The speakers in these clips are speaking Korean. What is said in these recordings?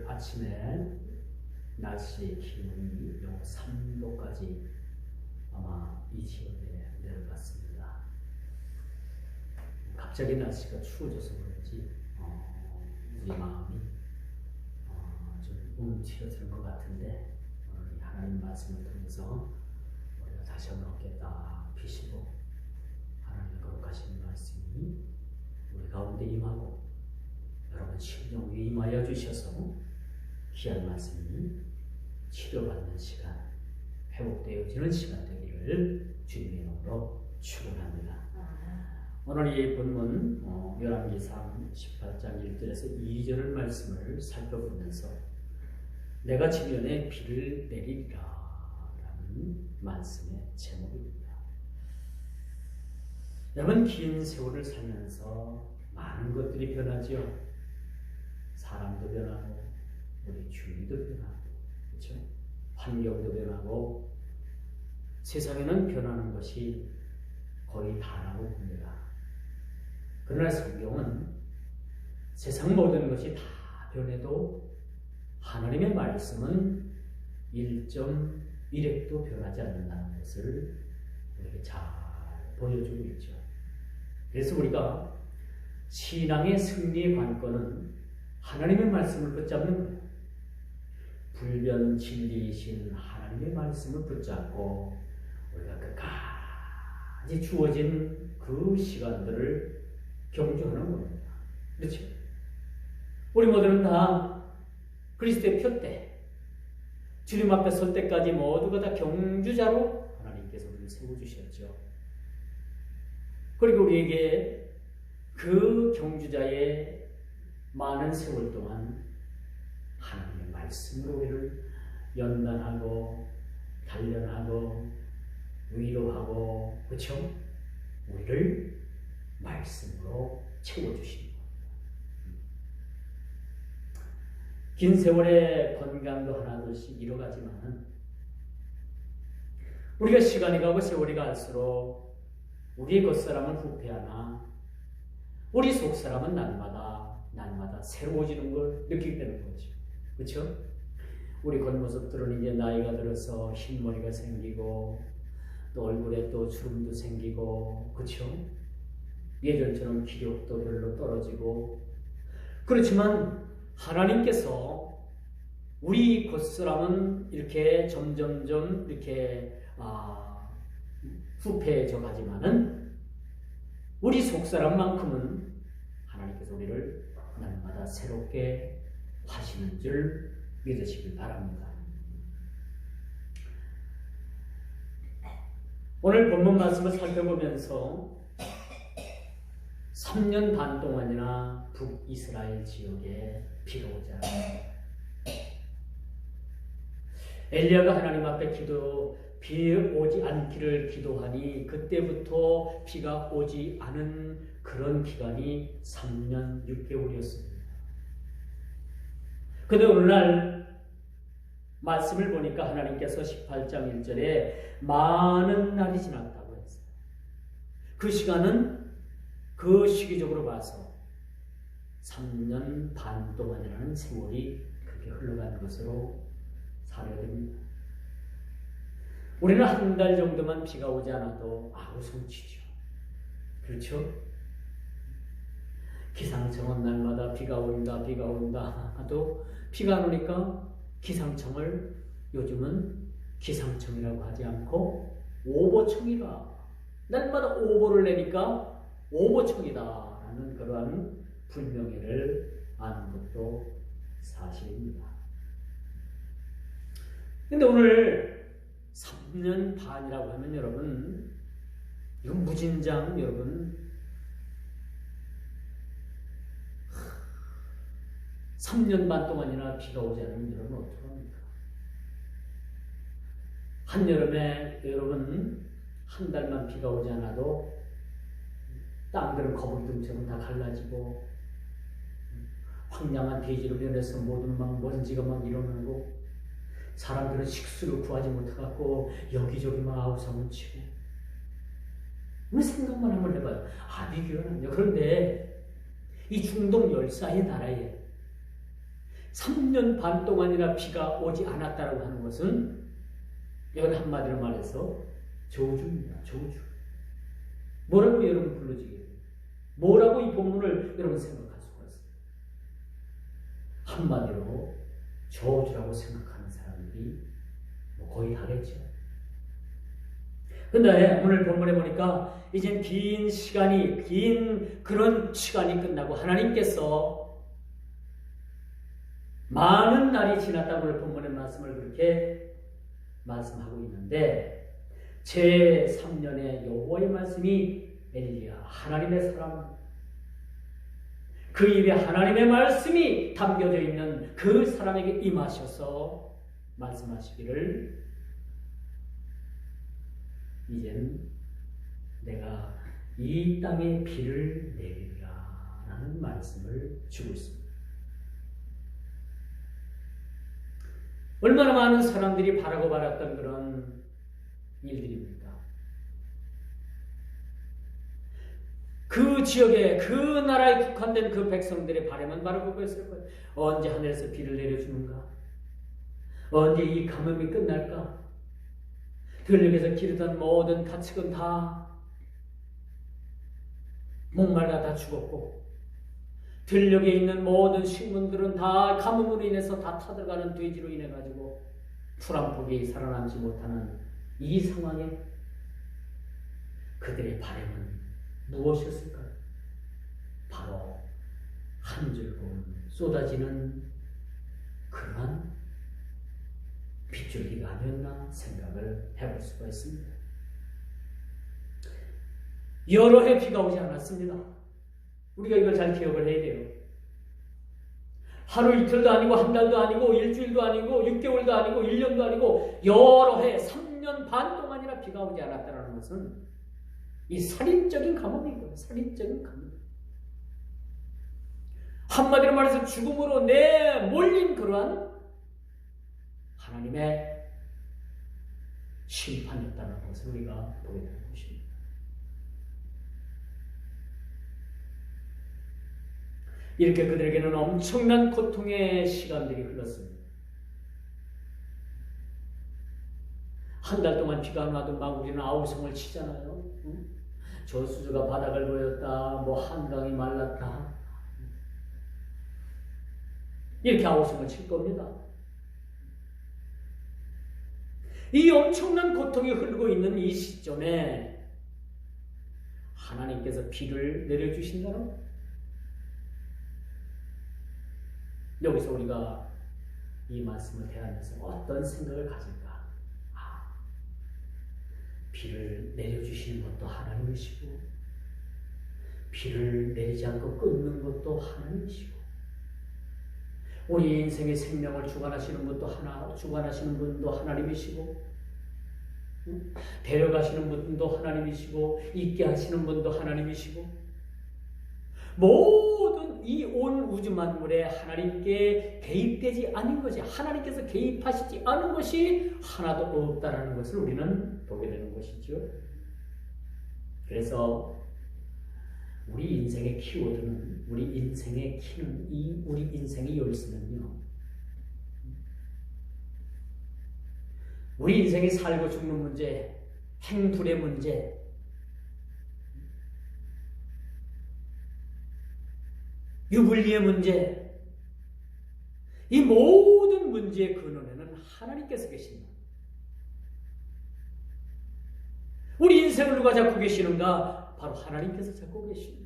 오늘 아침에 날씨 기온이 3도까지 아마 이 지역에 내려갔습니다. 갑자기 날씨가 추워져서 그런지 우리 마음이 좀 움츠러드는 것 같은데, 오늘 하나님 말씀을 통해서 우리가 다시 한번 어깨 딱 펴시고 하나님의 거룩하신 말씀이 우리 가운데 임하고 여러분 심령 위에 임하여 주셔서 귀한 말씀이 치료받는 시간, 회복되어지는 시간 되기를 주님의 이름으로 축원합니다. 오늘 이 본문 열왕기상 18장 1절에서 2절의 말씀을 살펴보면서 내가 지면에 비를 내리리라 라는 말씀의 제목입니다. 여러분, 긴 세월을 살면서 많은 것들이 변하죠. 사람도 변하고 우리 주위도 변하고, 그렇죠? 환경도 변하고 세상에는 변하는 것이 거의 다라고 봅니다. 그러나 성경은 세상 모든 것이 다 변해도 하나님의 말씀은 1.1획도 변하지 않는다는 것을 우리에게 잘 보여주고 있죠. 그래서 우리가 신앙의 승리의 관건은 하나님의 말씀을 붙잡는 거예요. 불변 진리이신 하나님의 말씀을 붙잡고 우리가 끝까지 주어진 그 시간들을 경주하는 겁니다. 그렇죠? 우리 모두는 다 그리스도의 표대, 주님 앞에 설 때까지 모두가 다 경주자로 하나님께서 우리를 세워주셨죠. 그리고 우리에게 그 경주자의 많은 세월 동안 하나님의 말씀으로 우리를 연단하고 단련하고 위로하고, 그렇죠? 우리를 말씀으로 채워주시는 겁니다. 긴 세월의 건강도 하나둘씩 잃어가지만은 우리가 시간이 가고 세월이 갈수록 우리의 겉사람은 후패하나 우리 속사람은 날마다 새로워지는 걸 느끼게 되는 거죠. 그렇죠? 우리 겉모습들은 이제 나이가 들어서 흰머리가 생기고 또 얼굴에 또 주름도 생기고, 그렇죠? 예전처럼 기력도 별로 떨어지고, 그렇지만 하나님께서 우리 겉사람은 이렇게 점점점 이렇게 후패해져 가지만은 우리 속사람만큼은 하나님께서 우리를 날마다 새롭게 하시는 줄 믿으시길 바랍니다. 오늘 본문 말씀을 살펴보면서 3년 반 동안이나 북이스라엘 지역에 비가 오지 않았습니다. 엘리야가 하나님 앞에 비 오지 않기를 기도하니 그때부터 비가 오지 않은 그런 기간이 3년 6개월이었습니다. 그런데 오늘날 말씀을 보니까 하나님께서 18장 1절에 많은 날이 지났다고 했어요. 그 시간은 그 시기적으로 봐서 3년 반 동안이라는 세월이 그렇게 흘러간 것으로 살아야 됩니다. 우리는 한 달 정도만 비가 오지 않아도 아우성치죠. 그렇죠? 기상청은 날마다 비가 온다 하도 비가 안 오니까 기상청을 요즘은 기상청이라고 하지 않고 오보청이다. 날마다 오보를 내니까 오보청이다 라는 그러한 불명예를 아는 것도 사실입니다. 근데 오늘 3년 반이라고 하면 여러분, 이건 무진장 여러분, 3년 반 동안이나 비가 오지 않으면 여러분 어떡합니까? 한여름에 여러분 한 달만 비가 오지 않아도 땅들은 거북등처럼 다 갈라지고 황량한 대지로 변해서 모든 막 먼지가 막 일어나고 사람들은 식수를 구하지 못해갖고 여기저기 막 아우성을 치고, 생각만 한번 해봐요. 비교는 안 돼요. 그런데 이 중동 열사의 나라에 3년 반 동안이나 비가 오지 않았다고 하는 것은 이건 한마디로 말해서 저주입니다. 저주. 뭐라고 여러분 불러지게? 뭐라고 이 본문을 여러분 생각할 수가 있어요? 한마디로 저주라고 생각하는 사람들이 거의 다겠죠. 근데 오늘 본문에 보니까 이젠 긴 그런 시간이 끝나고 하나님께서 많은 날이 지났다고 오늘 본문의 말씀을 그렇게 말씀하고 있는데 제3년의 여호와의 말씀이 엘리야 하나님의 사람 그 입에 하나님의 말씀이 담겨져 있는 그 사람에게 임하셔서 말씀하시기를 이젠 내가 이 땅에 비를 내리리라 라는 말씀을 주고 있습니다. 얼마나 많은 사람들이 바라고 바랐던 그런 일들입니까? 그 지역에 그 나라에 국한된 그 백성들의 바람은 바로 그거였을 거예요. 언제 하늘에서 비를 내려주는가? 언제 이 가뭄이 끝날까? 들녘에서 기르던 모든 가축은 다 목말라 다 죽었고 들녘에 있는 모든 식물들은 다 가뭄으로 인해서 다 타들어가는 돼지로 인해 가지고 풀 한 폭이 살아남지 못하는 이 상황에 그들의 바람은 무엇이었을까요? 바로 한 줄금 쏟아지는 그러한 빗줄기가 아니었나 생각을 해볼 수가 있습니다. 여러 해 비가 오지 않았습니다. 우리가 이걸 잘 기억을 해야 돼요. 하루 이틀도 아니고 한 달도 아니고 일주일도 아니고 6개월도 아니고 1년도 아니고 여러 해 3년 반 동안이나 비가 오지 않았다는 것은 이 살인적인 가뭄이고요. 살인적인 가뭄. 한마디로 말해서 죽음으로 내몰린 그러한 하나님의 심판이었다는 것을 우리가 보게 되는 것입니다. 이렇게 그들에게는 엄청난 고통의 시간들이 흘렀습니다. 한 달 동안 비가 안 와도 막 우리는 아우성을 치잖아요. 저수지가 바닥을 보였다. 뭐 한강이 말랐다. 이렇게 아우성을 칠 겁니다. 이 엄청난 고통이 흐르고 있는 이 시점에 하나님께서 비를 내려주신다는 것. 여기서 우리가 이 말씀을 대하면서 어떤 생각을 가질까? 비를 내려주시는 것도 하나님이시고 비를 내리지 않고 끊는 것도 하나님이시고 우리 인생의 생명을 주관하시는 분도 하나님이시고 데려가시는 분도 하나님이시고 있게 하시는 분도 하나님이시고 모든 이 온 우주 만물에 하나님께 개입되지 않은 것이 하나님께서 개입하시지 않은 것이 하나도 없다라는 것을 우리는 보게 되는 것이죠. 그래서 우리 인생의 키워드는 우리 인생의 키는 우리 인생의 열쇠는요. 우리 인생이 살고 죽는 문제, 행불의 문제, 유불리의 문제, 이 모든 문제의 근원에는 하나님께서 계십니다. 우리 인생을 누가 잡고 계시는가? 바로 하나님께서 잡고 계십니다.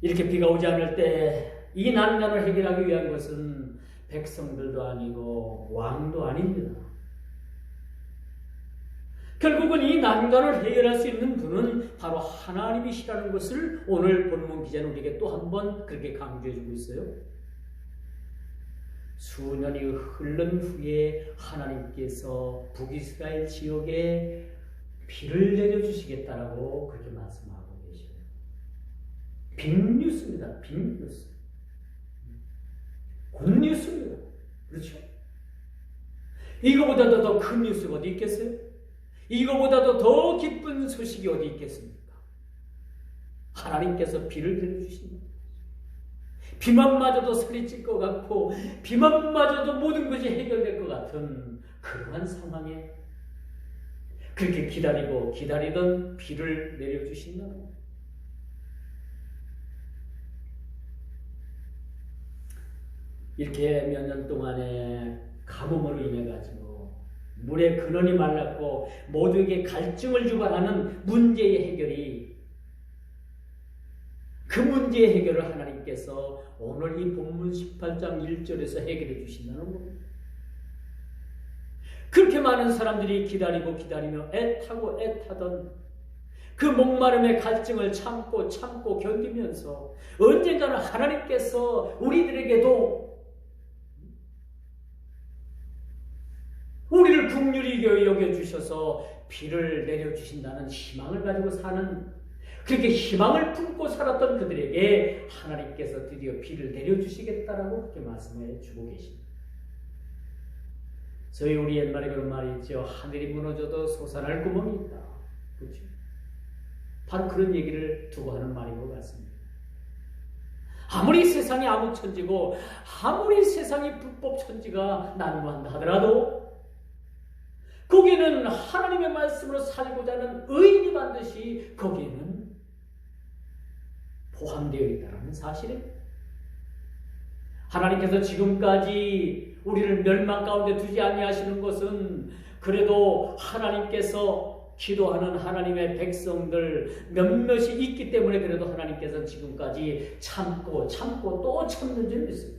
이렇게 비가 오지 않을 때 이 난간을 해결하기 위한 것은 백성들도 아니고 왕도 아닙니다. 결국은 이 난간을 해결할 수 있는 분은 바로 하나님이시라는 것을 오늘 본문 기자는 우리에게 또 한 번 그렇게 강조해주고 있어요. 수년이 흐른 후에 하나님께서 북이스라엘 지역에 비를 내려주시겠다라고 그렇게 말씀하고 계셔요. 빅뉴스입니다. 빅뉴스. 굿뉴스입니다. 그렇죠? 이거보다 더 큰 뉴스가 어디 있겠어요? 이거보다도 더 기쁜 소식이 어디 있겠습니까? 하나님께서 비를 내려주신다. 비만마저도 살이 찔 것 같고 비만마저도 모든 것이 해결될 것 같은 그러한 상황에 그렇게 기다리고 기다리던 비를 내려주신다는 거예요. 이렇게 몇 년 동안에 가뭄으로 인해 가지고 물의 근원이 말랐고 모두에게 갈증을 유발하는 문제의 해결이 그 문제의 해결을 하나님께서 오늘 이 본문 18장 1절에서 해결해 주신다는 겁니다. 그렇게 많은 사람들이 기다리고 기다리며 애타고 애타던 그 목마름의 갈증을 참고 견디면서 언젠가는 하나님께서 우리들에게도 우리를 긍휼히 여겨주셔서 비를 내려주신다는 희망을 가지고 사는, 그렇게 희망을 품고 살았던 그들에게 하나님께서 드디어 비를 내려주시겠다라고 그렇게 말씀해 주고 계십니다. 저희 우리 옛말에 그런 말이 있죠. 하늘이 무너져도 솟아날 구멍이 있다. 그렇죠? 바로 그런 얘기를 두고 하는 말인 것 같습니다. 아무리 세상이 암흑천지고 아무리 세상이 불법천지가 난무한다 하더라도 거기에는 하나님의 말씀으로 살고자 하는 의인이 반드시 거기에는 포함되어 있다는 사실입니다. 하나님께서 지금까지 우리를 멸망 가운데 두지 아니하시는 것은 그래도 하나님께서 기도하는 하나님의 백성들 몇몇이 있기 때문에 그래도 하나님께서 지금까지 참고 또 참는 줄 믿습니다.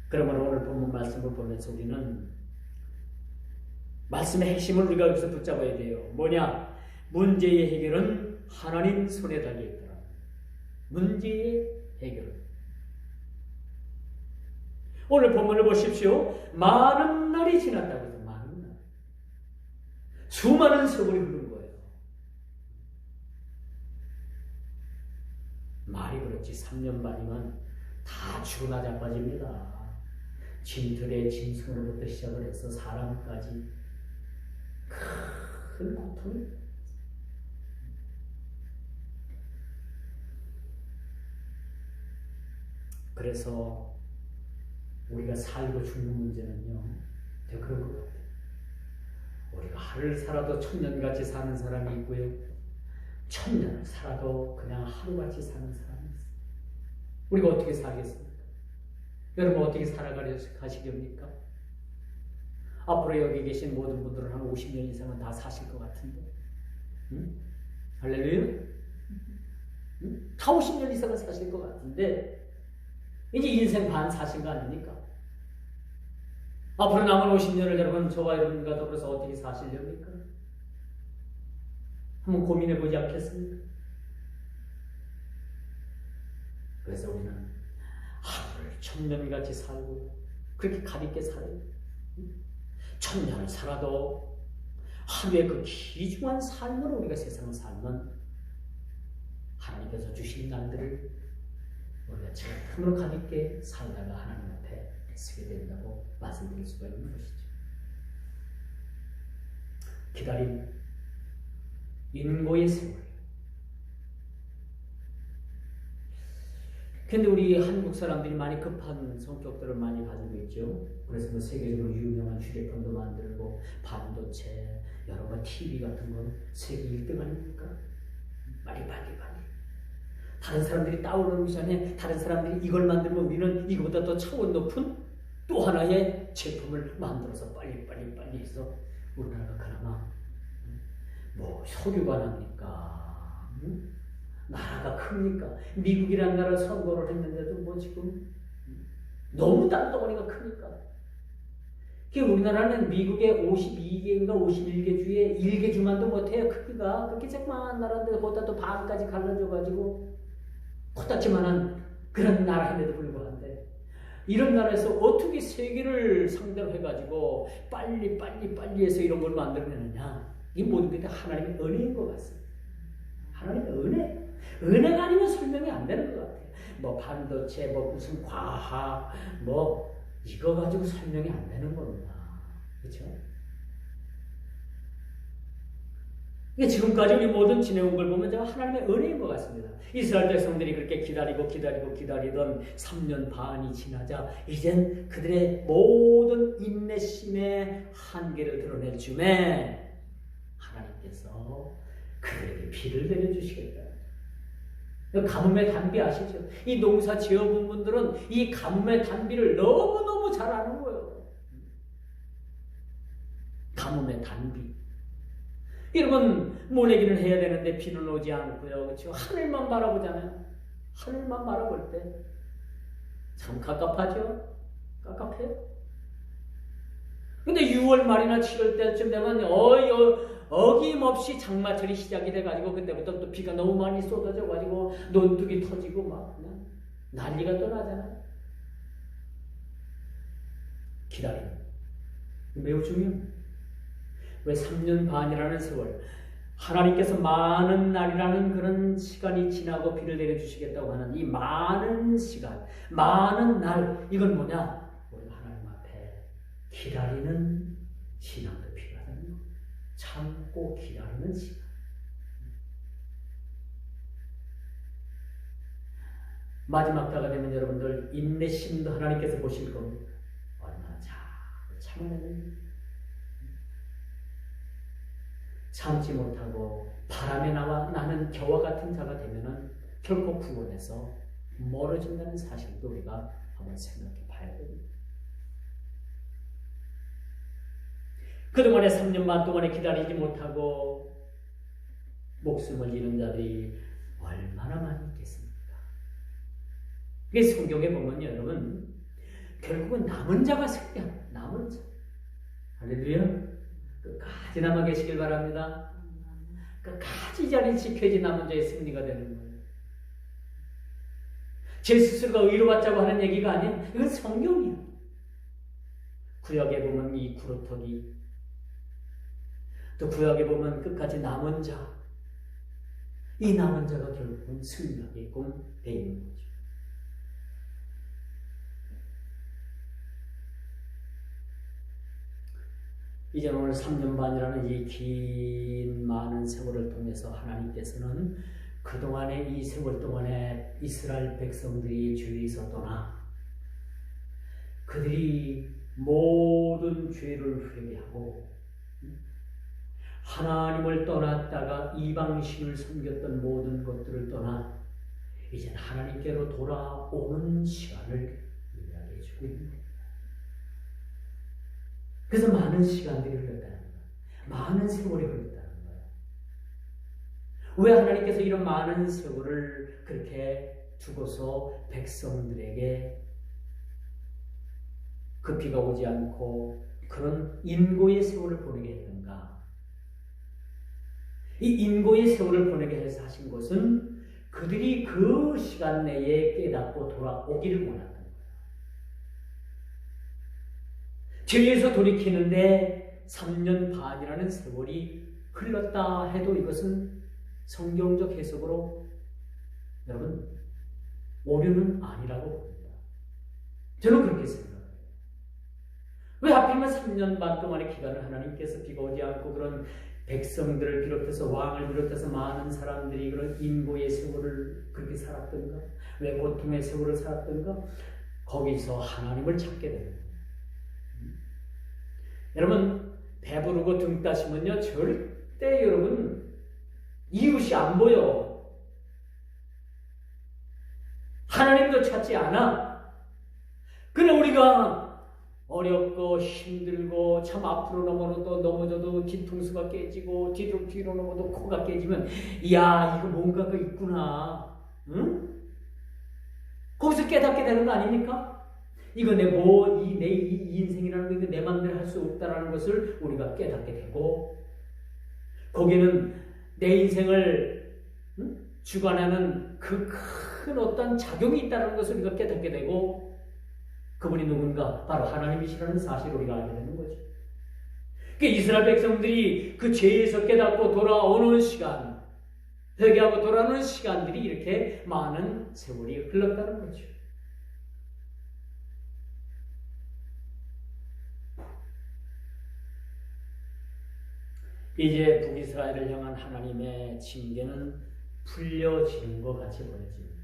그러면 오늘 본문 말씀을 보면서 우리는 말씀의 핵심을 우리가 여기서 붙잡아야 돼요. 뭐냐? 문제의 해결은 하나님 손에 달려있더라. 문제의 해결. 오늘 본문을 보십시오. 많은 날이 지났다고 해서 많은 날. 수많은 세월이 흐른 거예요. 말이 그렇지 3년 반이면 다 죽으나 자빠집니다. 짐틀의 짐승으로부터 시작을 해서 사람까지 큰 고통입니다. 그래서 우리가 살고 죽는 문제는요, 되게 그런 것 같아요. 우리가 하루를 살아도 천년같이 사는 사람이 있고요, 천년을 살아도 그냥 하루같이 사는 사람이 있어요. 우리가 어떻게 살겠습니까? 여러분 어떻게 살아가시렵니까? 앞으로 여기 계신 모든 분들은 한 50년 이상은 다 사실 것 같은데, 응? 할렐루야? 응? 다 50년 이상은 사실 것 같은데 이제 인생 반 사신 거 아닙니까? 앞으로 남은 50년을 여러분 저와 여러분과 더불어서 어떻게 사시렵니까? 한번 고민해 보지 않겠습니까? 그래서 우리는 하루를 천년같이 살고 그렇게 가볍게 살아요. 천년을 살아도 하루의 그 귀중한 삶으로 우리가 세상을 살면 하나님께서 주신 날들을 우리가 참으로 가볍게 살다가 하나님 앞에 쓰게 된다고 말씀드릴 수가 있는 것이죠. 기다림, 인고의 세월. 근데 우리 한국 사람들이 많이 급한 성격들을 많이 가지고 있죠. 그래서 세계적으로 유명한 휴대폰도 만들고 반도체, 여러 번 TV 같은 건 세계 1등 아닙니까? 빨리. 다른 사람들이 따오르기 전에 다른 사람들이 이걸 만들면 우리는 이거보다 더 차원 높은 또 하나의 제품을 만들어서 빨리 해서 우리나라가 그나마 뭐 석유가 납니까? 나라가 큽니까? 미국이라는 나라 선거를 했는데도 뭐 지금 너무 땅덩어리가 크니까. 우리나라는 미국의 52개인가 51개 주에 1개 주만도 못해요. 크기가 그렇게 조그마한 나라인데 거기다 또 반까지 갈라져가지고 코딱지만한 그런 나라인데도 불구한데 이런 나라에서 어떻게 세계를 상대로 해가지고 빨리 해서 이런 걸 만들어내느냐. 이 모든 게 다 하나님의 은혜인 것 같습니다. 하나님의 은혜가 아니면 설명이 안 되는 것 같아요. 뭐 반도체, 뭐 무슨 과학, 뭐 이거 가지고 설명이 안 되는 겁니다. 그렇죠? 지금까지 우리 모든 지내온 걸 보면 하나님의 은혜인 것 같습니다. 이스라엘 백성들이 그렇게 기다리던 3년 반이 지나자 이젠 그들의 모든 인내심의 한계를 드러낼 즈음에 하나님께서 그들에게 비를 내려주시겠다. 가뭄의 단비 아시죠? 이 농사 지어본 분들은 이 가뭄의 단비를 너무너무 잘 아는 거예요. 가뭄의 단비. 여러분, 모내기는 해야 되는데 비는 오지 않고요. 그렇죠? 하늘만 바라보잖아요. 하늘만 바라볼 때 참 갑갑하죠? 갑갑해요. 근데 6월 말이나 7월 때쯤 되면 어김없이 장마철이 시작이 돼가지고 그때부터 또 비가 너무 많이 쏟아져가지고 논둑이 터지고 막 그냥 난리가 또 나잖아요. 기다림. 매우 중요합니다. 왜 3년 반이라는 세월, 하나님께서 많은 날이라는 그런 시간이 지나고 비를 내려주시겠다고 하는 이 많은 시간, 많은 날, 이건 뭐냐? 우리가 하나님 앞에 기다리는 신앙도 필요하거든요. 참고 기다리는 시간. 마지막 때가 되면 여러분들 인내심도 하나님께서 보실 겁니다. 얼마나 잘 참아내는 참지 못하고 바람에 나는 겨와 같은 자가 되면은 결코 구원에서 멀어진다는 사실도 우리가 한번 생각해 봐야 됩니다. 그동안에 3년 반 동안에 기다리지 못하고 목숨을 잃은 자들이 얼마나 많이 있겠습니까? 그래서 성경에 보면 여러분 결국은 남은 자가 승리합니다. 남은 자. 할렐루야. 끝까지 남아 계시길 바랍니다. 끝까지 자리 지켜야지 남은 자의 승리가 되는 거예요. 제 스스로가 의로웠다고 하는 얘기가 아니에요. 이건 성경이에요. 구약에 보면 이 구루터기, 또 구약에 보면 끝까지 남은 자, 이 남은 자가 결국은 승리하게끔 되어 있는 거죠. 이제 오늘 3년 반이라는 이 긴 많은 세월을 통해서 하나님께서는 그동안의 이 세월 동안에 이스라엘 백성들이 주위에서 떠나 그들이 모든 죄를 회개하고 하나님을 떠났다가 이방신을 섬겼던 모든 것들을 떠나 이제 하나님께로 돌아오는 시간을 이야기해 주고 있습니다. 그래서 많은 시간들이 흘렀다는 거예요. 많은 세월이 흘렀다는 거예요. 왜 하나님께서 이런 많은 세월을 그렇게 두고서 백성들에게 그 비가 오지 않고 그런 인고의 세월을 보내게 했는가? 이 인고의 세월을 보내게 해서 하신 것은 그들이 그 시간 내에 깨닫고 돌아오기를 원한다. 죄에서 돌이키는데 3년 반이라는 세월이 흘렀다 해도 이것은 성경적 해석으로 여러분 오류는 아니라고 봅니다. 저는 그렇게 생각해요. 왜 하필이면 3년 반 동안의 기간을 하나님께서 비가 오지 않고 그런 백성들을 비롯해서 왕을 비롯해서 많은 사람들이 그런 인고의 세월을 그렇게 살았던가? 왜 고통의 세월을 살았던가? 거기서 하나님을 찾게 됩니다. 여러분 배부르고 등 따시면요 절대 여러분 이웃이 안 보여. 하나님도 찾지 않아. 그러나 우리가 어렵고 힘들고 참 앞으로 넘어져도 뒤통수가 깨지고 뒤로 넘어도 코가 깨지면 이야 이거 뭔가가 있구나. 응? 거기서 깨닫게 되는 거 아닙니까? 이거 내 인생이라는 게 내 마음대로 할 수 없다라는 것을 우리가 깨닫게 되고 거기는 내 인생을 주관하는 그 큰 어떤 작용이 있다는 것을 우리가 깨닫게 되고 그분이 누군가 바로 하나님이시라는 사실을 우리가 알게 되는 거죠. 그러니까 이스라엘 백성들이 그 죄에서 깨닫고 돌아오는 시간, 회개하고 돌아오는 시간들이 이렇게 많은 세월이 흘렀다는 거죠. 이제 북이스라엘을 향한 하나님의 징계는 풀려지는 것 같이 보여집니다.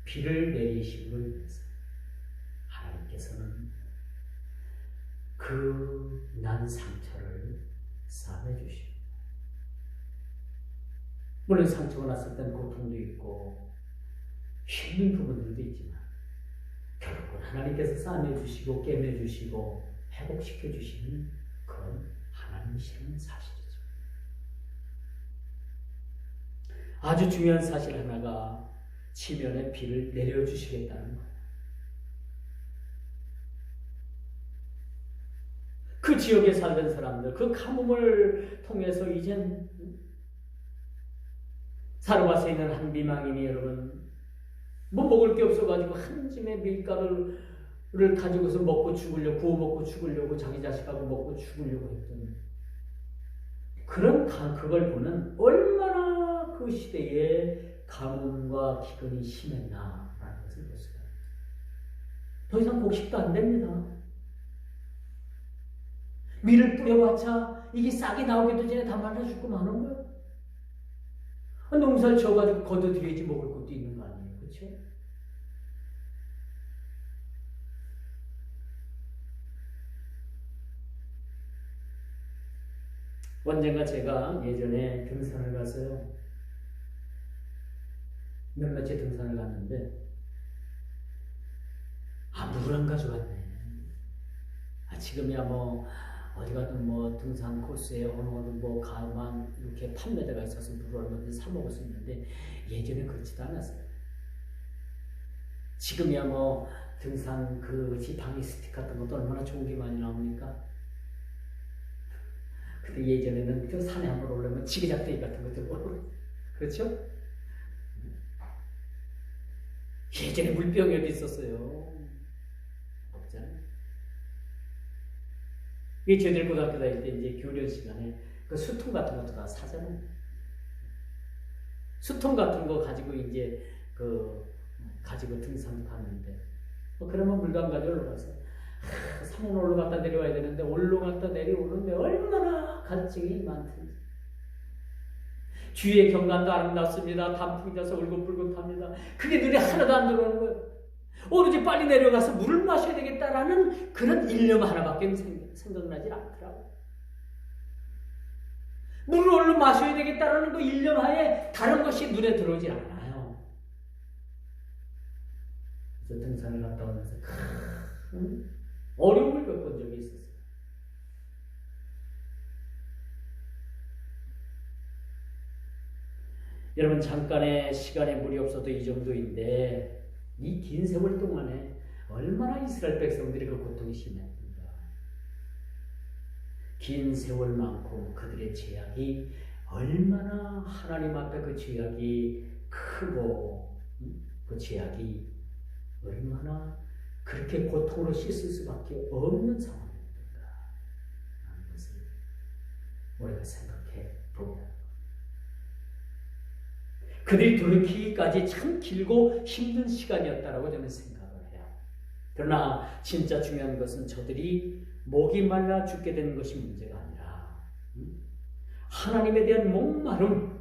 비를 내리심으로 인해서 하나님께서는 그 난 상처를 싸매주십니다. 물론 상처가 났을 땐 고통도 있고 힘든 부분들도 있지만 결국은 하나님께서 싸매주시고 깨매주시고 회복시켜주시는 그런 하나님이시라는 사실이죠. 아주 중요한 사실 하나가 지면에 비를 내려주시겠다는 거예요. 그 지역에 살던 사람들, 그 가뭄을 통해서 이젠 사르밧에 있는 한 미망인이 여러분 뭐 먹을 게 없어가지고 한 짐의 밀가루를 가지고서 먹고 죽으려고, 구워 먹고 죽으려고 자기 자식하고 먹고 죽으려고 했던 그걸 보는 얼마나 그 시대에 가뭄과 기근이 심했나라는 것을 볼 수가 있습니다. 더 이상 곡식도 안 됩니다. 밀을 뿌려봤자 이게 싹이 나오기도 전에 다 말라 죽고 마는 거예요. 농사를 지어가지고 걷어들여야지 먹을 것도 있는 거 아니에요. 그렇죠? 언젠가 제가 예전에 등산을 가서요. 몇몇째 등산을 갔는데 물을 안 가져갔네. 지금이야 뭐 어디 가든 뭐 등산 코스에 어느 뭐 가만 이렇게 판매대가 있어서 물을 얼마든지 사 먹을 수 있는데 예전에 그렇지도 않았어요. 지금이야 뭐 등산 그 지팡이 스틱 같은 것도 얼마나 좋은 게 많이 나옵니까? 근데 예전에는 그 산에 한번 오르면 지게작대기 같은 것도 모르고 그렇죠? 예전에 물병이 어디 있었어요? 없잖아요. 이 저희들 고등학교 다닐 때 이제 교련 시간에 그 수통 같은 것도 다 사잖아요. 수통 같은 거 가지고 이제 가지고 등산 가는데 그러면 물감 가지고 올라가서 산은 올라갔다 내려와야 되는데 올라갔다 내려오는데 얼마나 갈증이 많든지 주위의 경관도 아름답습니다. 단풍이 져서 울긋불긋합니다. 그게 눈에 하나도 안 들어오는 거예요. 오로지 빨리 내려가서 물을 마셔야 되겠다라는 그런 일념 하나밖에 생각나지 않더라고요. 물을 얼른 마셔야 되겠다라는 그 일념 하에 다른 것이 눈에 들어오지 않아요. 그래서 등산을 갔다 오면서 큰 어려움을 겪은 적이 있었어요. 여러분 잠깐의 시간에 물이 없어도 이 정도인데 이 긴 세월 동안에 얼마나 이스라엘 백성들이 그 고통이 심했는가. 긴 세월만큼 그들의 죄악이 얼마나 하나님 앞에 그 죄악이 크고 그 죄악이 얼마나 그렇게 고통으로 씻을 수밖에 없는 상황이었는가 하는 것을 우리가 생각해 봅니다. 그들이 돌이키기까지 참 길고 힘든 시간이었다라고 저는 생각을 해요. 그러나 진짜 중요한 것은 저들이 목이 말라 죽게 되는 것이 문제가 아니라 하나님에 대한 목마름,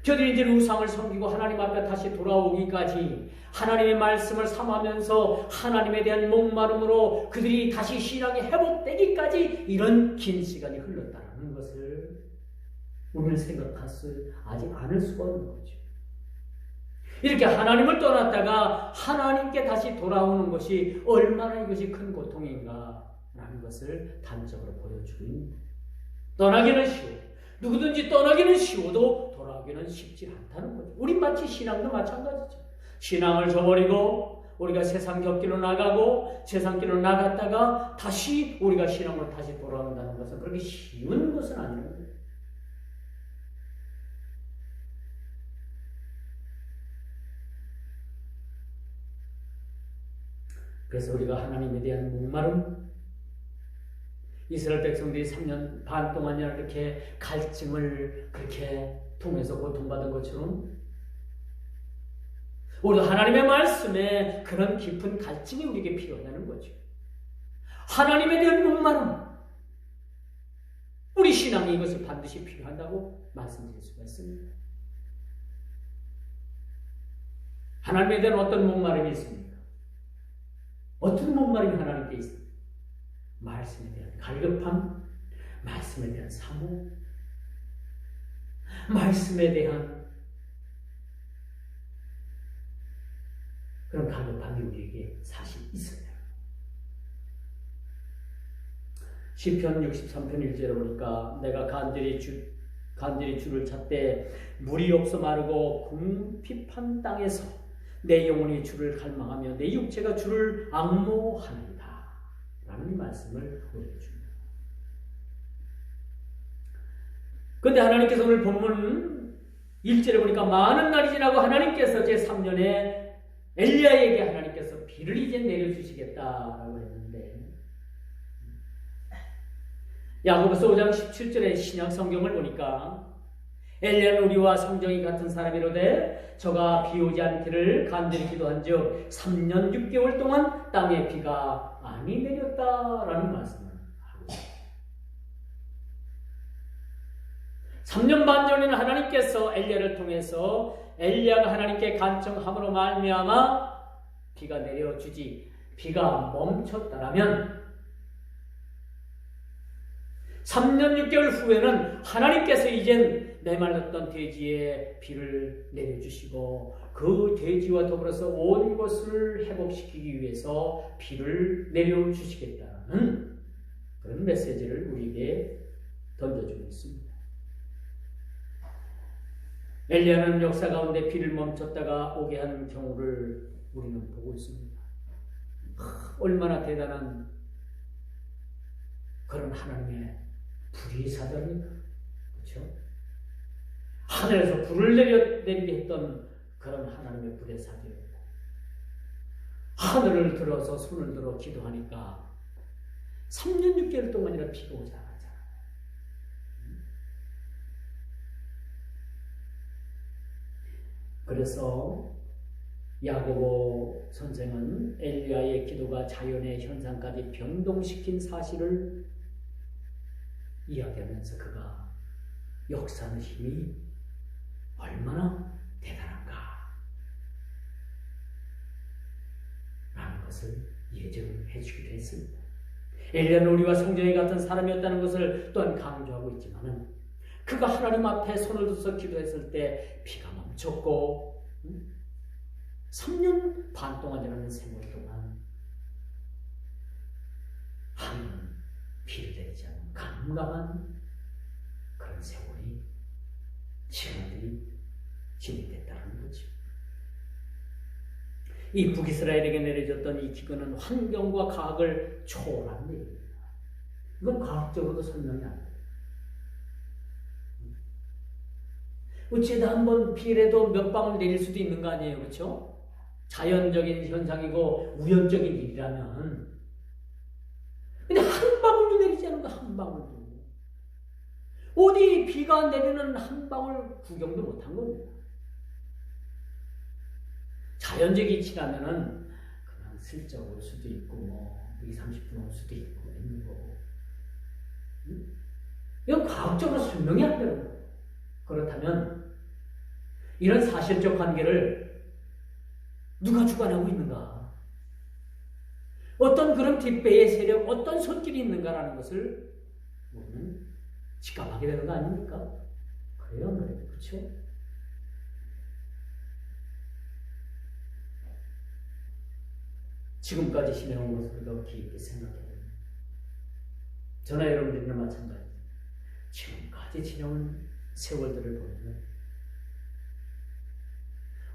저들이 이제 우상을 섬기고 하나님 앞에 다시 돌아오기까지 하나님의 말씀을 삼으면서 하나님에 대한 목마름으로 그들이 다시 신앙이 회복되기까지 이런 긴 시간이 흘렀다는 것을 우리는 생각하지 않을 수가 없는 거죠. 이렇게 하나님을 떠났다가 하나님께 다시 돌아오는 것이 얼마나 이것이 큰 고통인가라는 것을 단적으로 보여주고 있는 거예요. 떠나기는 쉬워. 누구든지 떠나기는 쉬워도 돌아오기는 쉽지 않다는 거죠. 우리 마치 신앙도 마찬가지죠. 신앙을 저버리고 우리가 세상 곁길로 나가고 세상 길로 나갔다가 다시 우리가 신앙으로 다시 돌아온다는 것은 그렇게 쉬운 것은 아니에요. 그래서 우리가 하나님에 대한 목마름, 이스라엘 백성들이 3년 반 동안이나 이렇게 갈증을 그렇게 통해서 고통받은 것처럼 우리가 하나님의 말씀에 그런 깊은 갈증이 우리에게 필요하다는 거죠. 하나님에 대한 목마름, 우리 신앙이 이것이 반드시 필요하다고 말씀드릴 수가 있습니다. 하나님에 대한 어떤 목마름이 있습니까? 어떤 목마름이 하나님께 있습니까? 말씀에 대한 갈급함, 말씀에 대한 사모, 말씀에 대한 그런 갈급함이 우리에게 사실 있어요. 시편 63편 1절에 보니까 내가 간절히 주를 찾되 물이 없어 마르고 궁핍한 땅에서 내 영혼이 주를 갈망하며 내 육체가 주를 앙모하나이다 라는 말씀을 우리에게 줍니다. 그런데 하나님께서 오늘 본문 1절에 보니까 많은 날이 지나고 하나님께서 제3년에 엘리야에게 하나님께서 비를 이제 내려주시겠다라고 했는데 야고보서 5장 17절의 신약 성경을 보니까 엘리야는 우리와 성정이 같은 사람이로되 저가 비 오지 않기를 간절히 기도한즉 3년 6개월 동안 땅에 비가 많이 내렸다라는 말씀을 하고 있습니다. 3년 반 전에는 하나님께서 엘리야를 통해서 엘리야가 하나님께 간청함으로 말미암아 비가 내려주지 비가 멈췄다라면 3년 6개월 후에는 하나님께서 이젠 메말랐던 대지에 비를 내려주시고 그 대지와 더불어서 온 것을 회복시키기 위해서 비를 내려주시겠다는 그런 메시지를 우리에게 던져주고 있습니다. 엘리야는 역사 가운데 비를 멈췄다가 오게 한 경우를 우리는 보고 있습니다. 얼마나 대단한 그런 하나님의 불의 사자입니까? 그렇죠? 하늘에서 불을 내리게 했던 그런 하나님의 불의 사자였고 하늘을 들어서 손을 들어 기도하니까 3년 6개월 동안이나 비가 오지 않았잖아요. 그래서 야고보 선생은 엘리야의 기도가 자연의 현상까지 변동시킨 사실을 이야기하면서 그가 역사의 힘이 얼마나 대단한가 라는 것을 예증해 주기도 했습니다. 엘리야는 우리와 성정이 같은 사람이었다는 것을 또한 강조하고 있지만 그가 하나님 앞에 손을 들어서 기도했을 때 비가 멈췄고 3년 반 동안이라는 세월 동안 하늘은 비를 내리지 않는 감감한 그런 세월이 시간들이 진행됐다는 거죠. 이 북이스라엘에게 내려졌던 이 기근은 환경과 과학을 초월한 일입니다. 이건 과학적으로도 설명이 안 돼요. 어찌다 한번 비라도 몇 방울 내릴 수도 있는 거 아니에요, 그렇죠? 자연적인 현상이고 우연적인 일이라면. 근데 한 방울도 내리지 않은 거, 한 방울도. 어디 비가 내리는 한 방울 구경도 못한 겁니다. 자연적 이치라면은 그냥 슬쩍 올 수도 있고, 뭐, 20-30분 올 수도 있고, 있는 거고. 이건 과학적으로 설명이 안 되는 거예요. 그렇다면, 이런 사실적 관계를 누가 주관하고 있는가? 어떤 그런 뒷배의 세력, 어떤 손길이 있는가라는 것을 우리는 직감하게 되는 거 아닙니까? 그래요, 그렇죠? 지금까지 지내온 것을 더 깊이 생각해야 됩니다. 저나 여러분들이나 마찬가지. 지금까지 지내온 세월들을 보면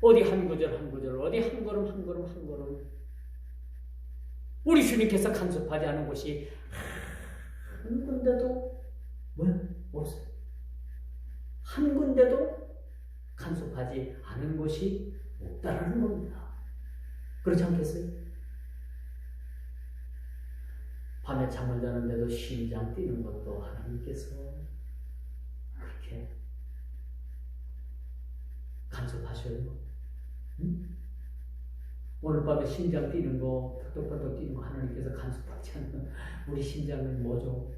어디 한 구절 한 구절, 어디 한 걸음 한 걸음 한 걸음 우리 주님께서 간섭하지 않은 곳이 한 군데도 없어요. 한 군데도 간섭하지 않은 곳이 없다라는 겁니다. 그렇지 않겠어요? 밤에 잠을 자는데도 심장 뛰는 것도 하나님께서 그렇게 간섭하셔요. 응? 오늘 밤에 심장 뛰는 거, 톡톡톡 뛰는 거 하나님께서 간섭하지 않는 우리 심장은 뭐죠?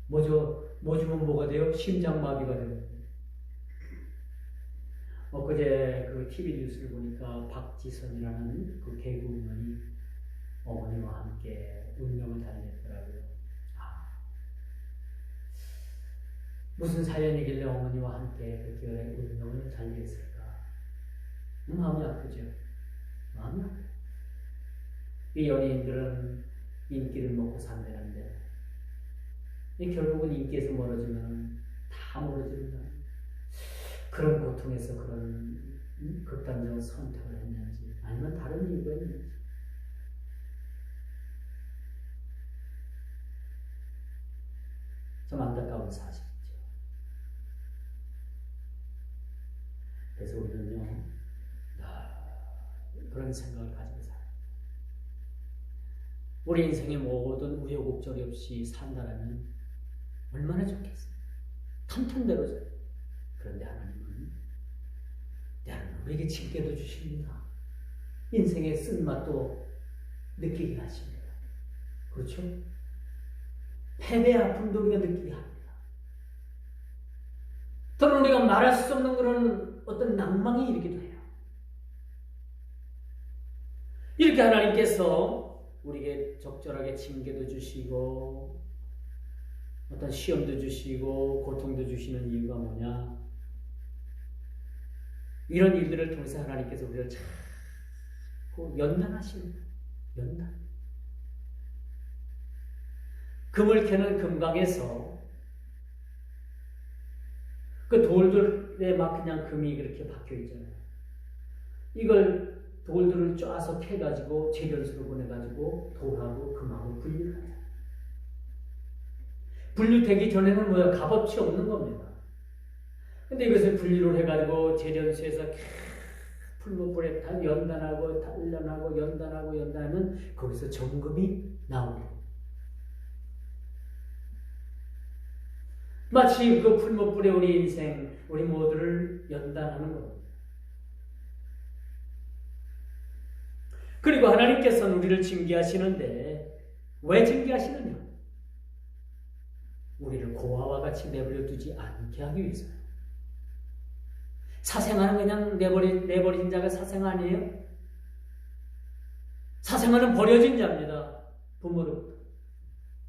뭐 주면 뭐가 돼요? 심장마비가 돼요. 엊그제 그 TV 뉴스를 보니까 박지선이라는 그 개그우먼이 어머니와 함께 운명을 달리했더라고요. 무슨 사연이길래 어머니와 함께 그렇게 운명을 달리했을까? 마음이 아프죠. 마음이 아파요. 이 연예인들은 인기를 먹고 산다는데 결국은 인기에서 멀어지면 다 멀어진다. 그런 고통에서 그런 극단적인 선택을 했는지 아니면 다른 이유가 있는지 좀 안타까운 사실이죠. 그래서 우리는요 그런 생각을 가지고 살아요. 우리 인생의 모든 우여곡절이 없이 산다라면 얼마나 좋겠어요. 탐탐대로 살아요. 그런데 하나님은 때로는 우리에게 징계도 주십니다. 인생의 쓴맛도 느끼게 하십니다. 그렇죠? 패배의 아픔도 우리가 느끼게 합니다. 때로는 우리가 말할 수 없는 그런 어떤 낭망이 일기도 해요. 이렇게 하나님께서 우리에게 적절하게 징계도 주시고 어떤 시험도 주시고 고통도 주시는 이유가 뭐냐? 이런 일들을 통해서 하나님께서 우리를 자꾸 연단하시는 거예요. 연단. 금을 캐는 금강에서 그 돌들에 막 그냥 금이 그렇게 박혀 있잖아요. 이걸 돌들을 쪄서 캐가지고 재련소로 보내가지고 돌하고 금하고 분리를 하잖아요. 분류되기 전에는 뭐야? 값어치 없는 겁니다. 근데 이것을 분리를 해가지고 재련소에서 풀무불에 다 연단하고 단련하고 연단하면 거기서 정금이 나옵니다. 마치 그 풀무불에 우리 인생, 우리 모두를 연단하는 겁니다. 그리고 하나님께서는 우리를 징계하시는데 왜 징계하시느냐? 우리를 고아와 같이 내버려 두지 않게 하기 위해서요. 사생아는 그냥 내버린 자가 사생아 아니에요? 사생아는 버려진 자입니다. 부모로부터.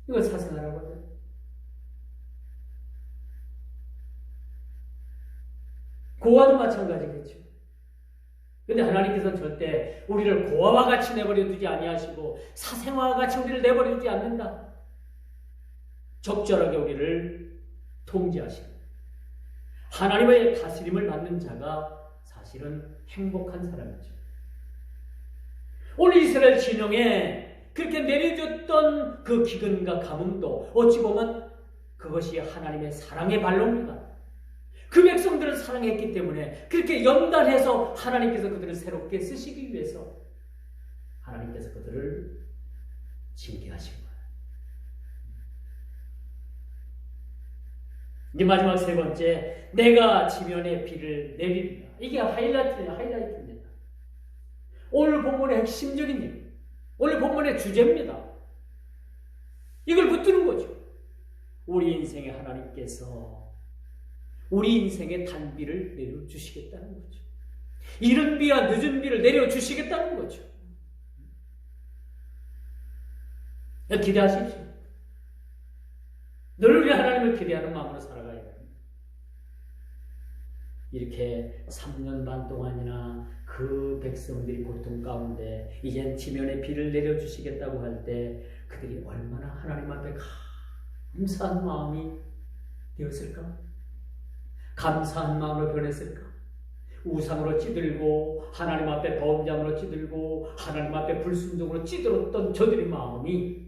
이걸 사생아라고 하죠. 고아도 마찬가지겠죠. 그런데 하나님께서는 절대 우리를 고아와 같이 내버려 두지 아니하시고 사생아와 같이 우리를 내버려 두지 않는다. 적절하게 우리를 통제하십니다. 하나님의 다스림을 받는 자가 사실은 행복한 사람이죠. 오늘 이스라엘 진영에 그렇게 내려줬던 그 기근과 가뭄도 어찌 보면 그것이 하나님의 사랑의 발로입니다. 그 백성들을 사랑했기 때문에 그렇게 연단해서 하나님께서 그들을 새롭게 쓰시기 위해서 하나님께서 그들을 징계하신 거예요. 이제 마지막 세 번째, 내가 지면에 비를 내리리라. 이게 하이라이트입니다. 오늘 본문의 핵심적인 일, 오늘 본문의 주제입니다. 이걸 붙드는 거죠. 우리 인생에 하나님께서 우리 인생의 단비를 내려주시겠다는 거죠. 이른 비와 늦은 비를 내려주시겠다는 거죠. 기대하십시오. 늘 우리 하나님을 기대하는 마음으로 살아가야 됩니다. 이렇게 3년 반 동안이나 그 백성들이 고통 가운데 이젠 지면에 비를 내려주시겠다고 할 때 그들이 얼마나 하나님 앞에 감사한 마음이 되었을까? 감사한 마음으로 변했을까? 우상으로 찌들고 하나님 앞에 범죄함으로 찌들고 하나님 앞에 불순종으로 찌들었던 저들의 마음이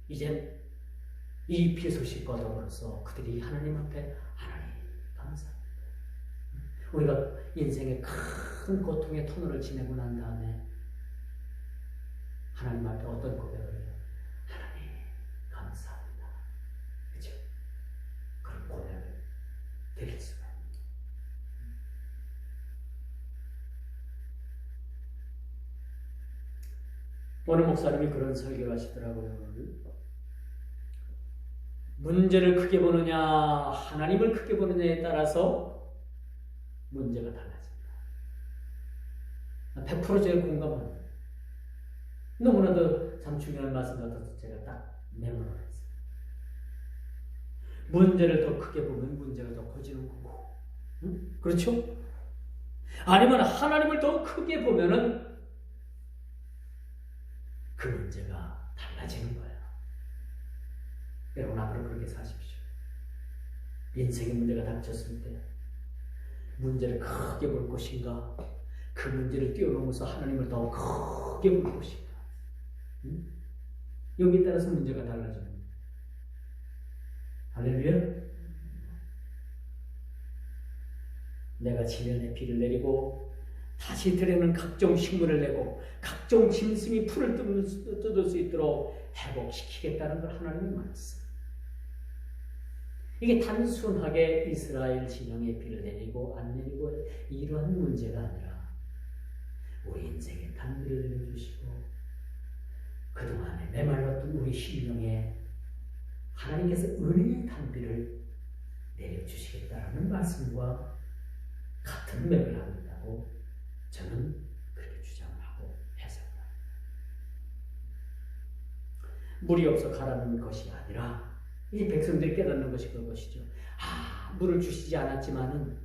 이젠 이 비 소식과 더불어서 그들이 하나님 앞에 하나님 감사합니다. 우리가 인생의 큰 고통의 터널을 지내고 난 다음에 하나님 앞에 어떤 고백을 해요? 하나님 감사합니다. 그렇죠? 그런 고백을 드릴 수가 있습니다. 어느 목사님이 그런 설교를 하시더라고요. 문제를 크게 보느냐, 하나님을 크게 보느냐에 따라서 문제가 달라진다. 100% 제가 공감합니다. 너무나도 참 중요한 말씀 같아서 제가 딱 메모를 했어요. 문제를 더 크게 보면 문제가 더 커지는 거고, 응? 그렇죠? 아니면 하나님을 더 크게 보면은 그 문제가 달라지는 거예요. 여러분 앞으로 그렇게 사십시오. 인생의 문제가 닥쳤을 때 문제를 크게 볼 것인가, 그 문제를 뛰어넘어서 하나님을 더 크게 볼 것인가. 응? 여기에 따라서 문제가 달라지는 거예요. 할렐루야. 내가 지면에 비를 내리고 다시 들에는 각종 식물을 내고 각종 짐승이 풀을 뜯을 수 있도록 회복시키겠다는 걸 하나님이 말했어요. 이게 단순하게 이스라엘 진영에 비를 내리고 안 내리고 이러한 문제가 아니라 우리 인생에 단비를 내려주시고 그동안에 메말랐던 우리 심령에 하나님께서 은혜의 단비를 내려주시겠다라는 말씀과 같은 맥을 하고 있다고 저는 그렇게 주장하고 해석합니다. 물이 없어 가라는 것이 아니라 이 백성들이 깨닫는 것이 그것이죠. 물을 주시지 않았지만은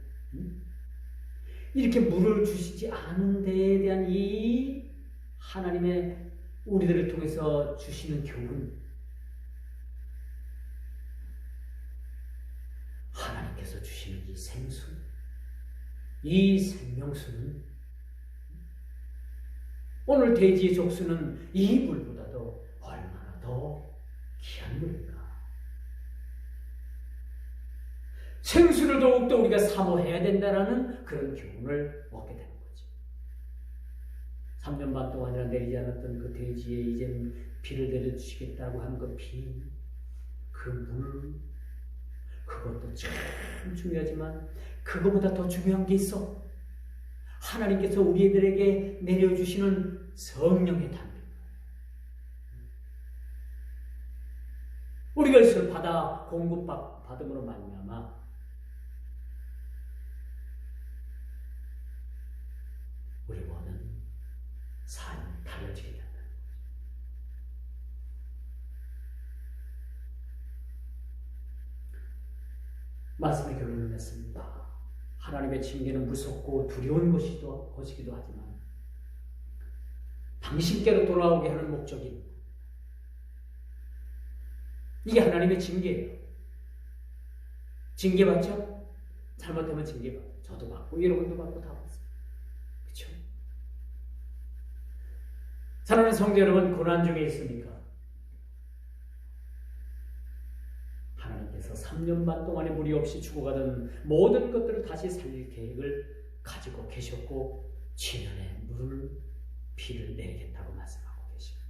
이렇게 물을 주시지 않은 데에 대한 이 하나님의 우리들을 통해서 주시는 교훈, 하나님께서 주시는 이 생수, 이 생명수는 오늘 대지의 족수는 이 물보다도 얼마나 더 귀한 물인가. 생수를 더욱더 우리가 사모해야 된다는 그런 교훈을 얻게 되는 거죠. 3년 반 동안이나 내리지 않았던 그 대지에 이제 비를 내려주시겠다고 한 그 비, 그 물, 그것도 참 중요하지만 그거보다 더 중요한 게 있어. 하나님께서 우리들에게 내려주시는 성령의 담비. 우리가 이것을 받아 공급받음으로 말미암아 우리 모든 삶이 달라지게 된다. 말씀의 결론을 맺습니다. 하나님의 징계는 무섭고 두려운 것이기도 하지만 당신께로 돌아오게 하는 목적인 이게 하나님의 징계예요. 징계받죠? 잘못하면 징계받죠. 저도 받고 여러분도 받고 다 받습니다. 그렇죠? 사랑하는 성도 여러분, 고난 중에 있습니까? 하나님께서 3년 반 동안에 물이 없이 죽어가던 모든 것들을 다시 살릴 계획을 가지고 계셨고 지면에 물을 비를 내리겠다고 말씀하고 계십니다.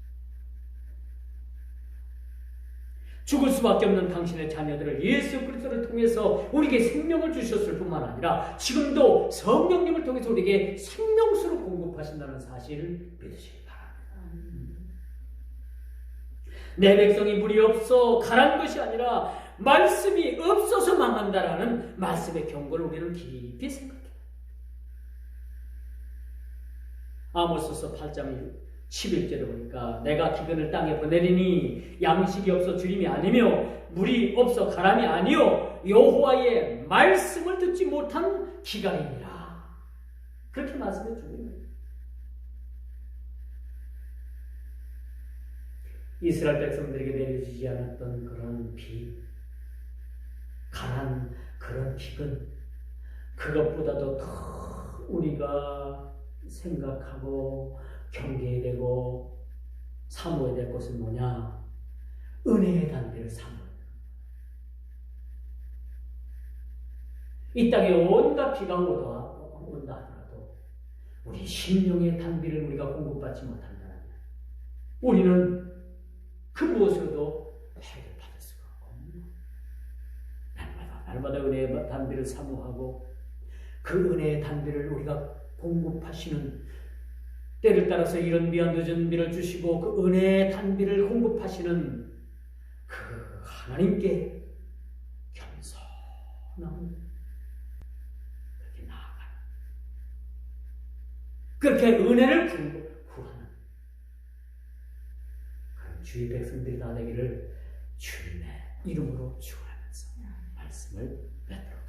죽을 수밖에 없는 당신의 자녀들을 예수 그리스도를 통해서 우리에게 생명을 주셨을 뿐만 아니라 지금도 성령님을 통해서 우리에게 생명수를 공급하신다는 사실을 믿으시기 바랍니다. 내 백성이 물이 없어 가란 것이 아니라 말씀이 없어서 망한다라는 말씀의 경고를 우리는 깊이 생각해요. 아모스서 8장 11절에 보니까 내가 기근을 땅에 보내리니 양식이 없어 주림이 아니며 물이 없어 가람이 아니요 여호와의 말씀을 듣지 못한 기갈이니라. 그렇게 말씀해 주고 있는 거예요. 이스라엘 백성들에게 내려지지 않았던 그런 비, 가난, 그런 기근, 그것보다도 더 우리가 생각하고 경계해야 되고 사모해야 될 것은 뭐냐? 은혜의 단비를 사모해야 돼요. 이 땅에 온갖 비가 온다 하더라도 우리 심령의 단비를 우리가 공급받지 못한다면 우리는 그 무엇으로도 해결받을 수가 없는 날마다 은혜의 단비를 사모하고 그 은혜의 단비를 우리가 공급하시는 때를 따라서 이른 비와 늦은 비를 주시고 그 은혜의 단비를 공급하시는 그 하나님께 겸손함을 그렇게 나아가는, 그렇게 은혜를 구하는 그런 주의 백성들이 다 되기를 주님의 이름으로 축원하면서 말씀을 맺도록